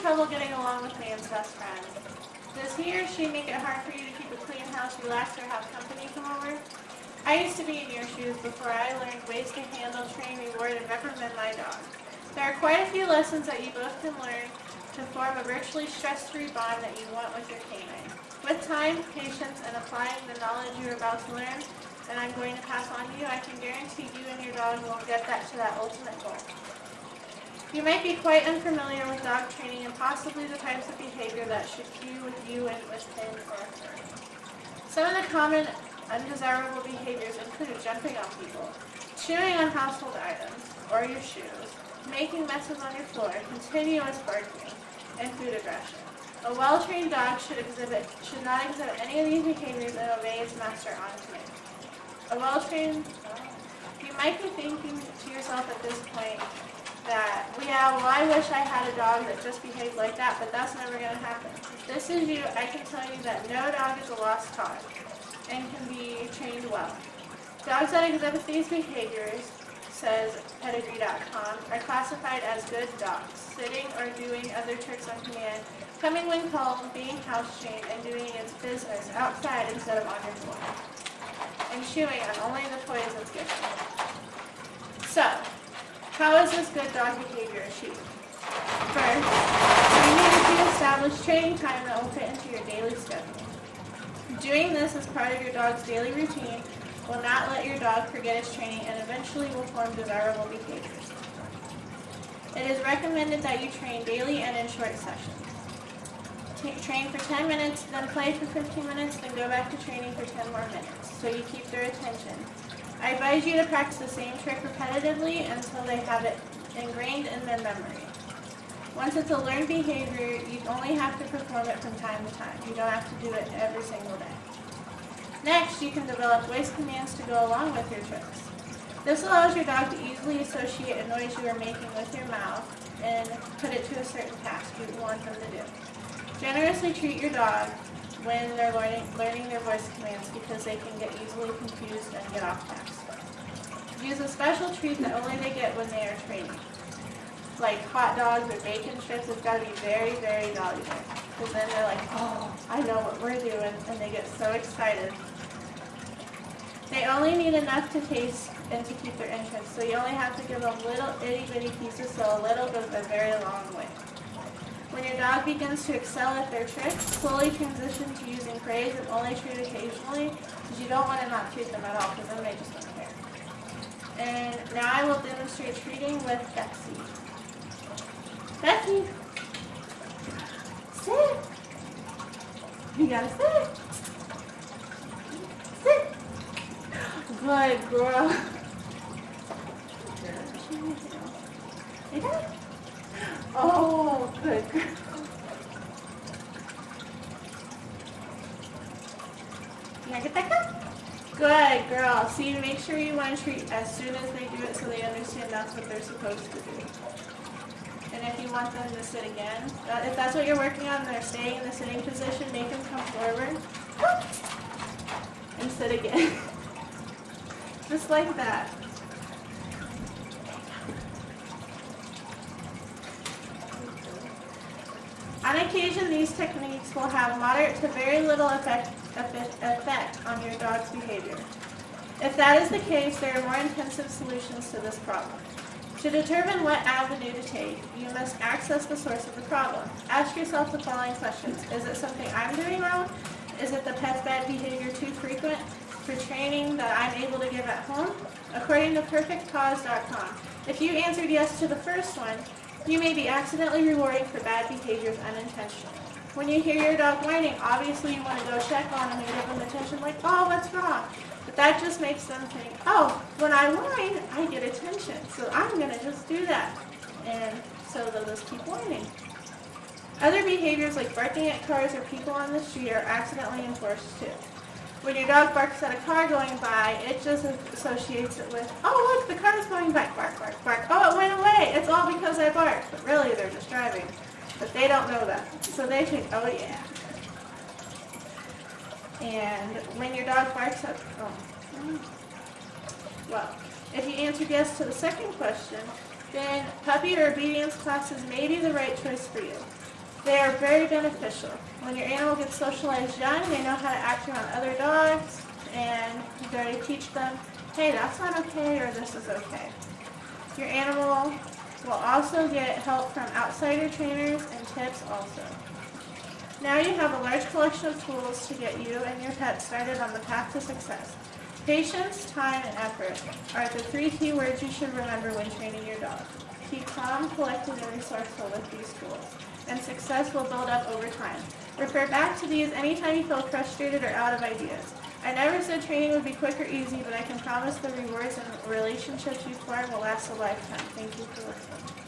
trouble getting along with man's best friend? Does he or she make it hard for you to keep a clean house, relax, or have company come over? I used to be in your shoes before I learned ways to handle, train, reward, and reprimand my dog. There are quite a few lessons that you both can learn to form a virtually stress-free bond that you want with your canine. With time, patience, and applying the knowledge you're about to learn, and I'm going to pass on to you, I can guarantee you and your dog will get to that ultimate goal. You might be quite unfamiliar with dog training and possibly the types of behavior that should cue with you and with him or her. Some of the common undesirable behaviors include jumping on people, chewing on household items or your shoes, making messes on your floor, continuous barking, and food aggression. A well-trained dog should not exhibit any of these behaviors and obey its master on command. You might be thinking to yourself at this point that, yeah, well, I wish I had a dog that just behaved like that, but that's never going to happen. If this is you, I can tell you that no dog is a lost cause and can be trained well. Dogs that exhibit these behaviors, says pedigree.com, are classified as good dogs, sitting or doing other tricks on command, coming when called, being house trained, and doing its business outside instead of on your floor, and chewing on only the toys it's given. So, how is this good dog behavior achieved? First, you need to establish training time that will fit into your daily schedule. Doing this as part of your dog's daily routine will not let your dog forget its training and eventually will form desirable behaviors. It is recommended that you train daily and in short sessions. Train for 10 minutes, then play for 15 minutes, then go back to training for 10 more minutes, so you keep their attention. I advise you to practice the same trick repetitively until they have it ingrained in their memory. Once it's a learned behavior, you only have to perform it from time to time. You don't have to do it every single day. Next, you can develop voice commands to go along with your tricks. This allows your dog to easily associate a noise you are making with your mouth and put it to a certain task you want them to do. Generously treat your dog when they're learning their voice commands because they can get easily confused and get off task. Use a special treat that only they get when they are training. Like hot dogs or bacon strips, it's got to be very, very valuable. Because then they're like, oh, I know what we're doing, and they get so excited. They only need enough to taste and to keep their interest, so you only have to give them little itty-bitty pieces, so a little goes a very long way. When your dog begins to excel at their tricks, slowly transition to using praise and only treat occasionally, because you don't want to not treat them at all, because then they just don't care. And now I will demonstrate treating with Betsy. Betsy, sit. You gotta sit. Sit. Good girl. Oh, good girl. You gotta get that cup? Good girl. See, make sure you want to treat as soon as they do it so they understand that's what they're supposed to do. And if you want them to sit again, if that's what you're working on and they're staying in the sitting position, make them come forward and sit again. Just like that. On occasion, these techniques will have moderate to very little effect on your dog's behavior. If that is the case, there are more intensive solutions to this problem. To determine what avenue to take, you must access the source of the problem. Ask yourself the following questions. Is it something I'm doing wrong? Is it the pet's bad behavior too frequent for training that I'm able to give at home? According to perfectcause.com, if you answered yes to the first one, you may be accidentally rewarding for bad behaviors unintentionally. When you hear your dog whining, obviously you want to go check on him and give him attention like, oh, what's wrong? But that just makes them think, oh, when I whine, I get attention, so I'm going to just do that. And so they'll just keep whining. Other behaviors like barking at cars or people on the street are accidentally enforced too. When your dog barks at a car going by, it just associates it with, oh, look, the car's going by, bark, bark, bark. Oh, it went away. It's all because I barked. But really, they're just driving. But they don't know that. So they think, oh, yeah. And when your dog barks at, well, if you answered yes to the second question, then puppy or obedience classes may be the right choice for you. They are very beneficial. When your animal gets socialized young, they know how to act around other dogs, and you go to teach them, hey, that's not okay, or this is okay. Your animal will also get help from outsider trainers and tips also. Now you have a large collection of tools to get you and your pet started on the path to success. Patience, time, and effort are the 3 key words you should remember when training your dog. Keep calm, collected, and resourceful with these tools, and success will build up over time. Refer back to these anytime you feel frustrated or out of ideas. I never said training would be quick or easy, but I can promise the rewards and relationships you form will last a lifetime. Thank you for listening.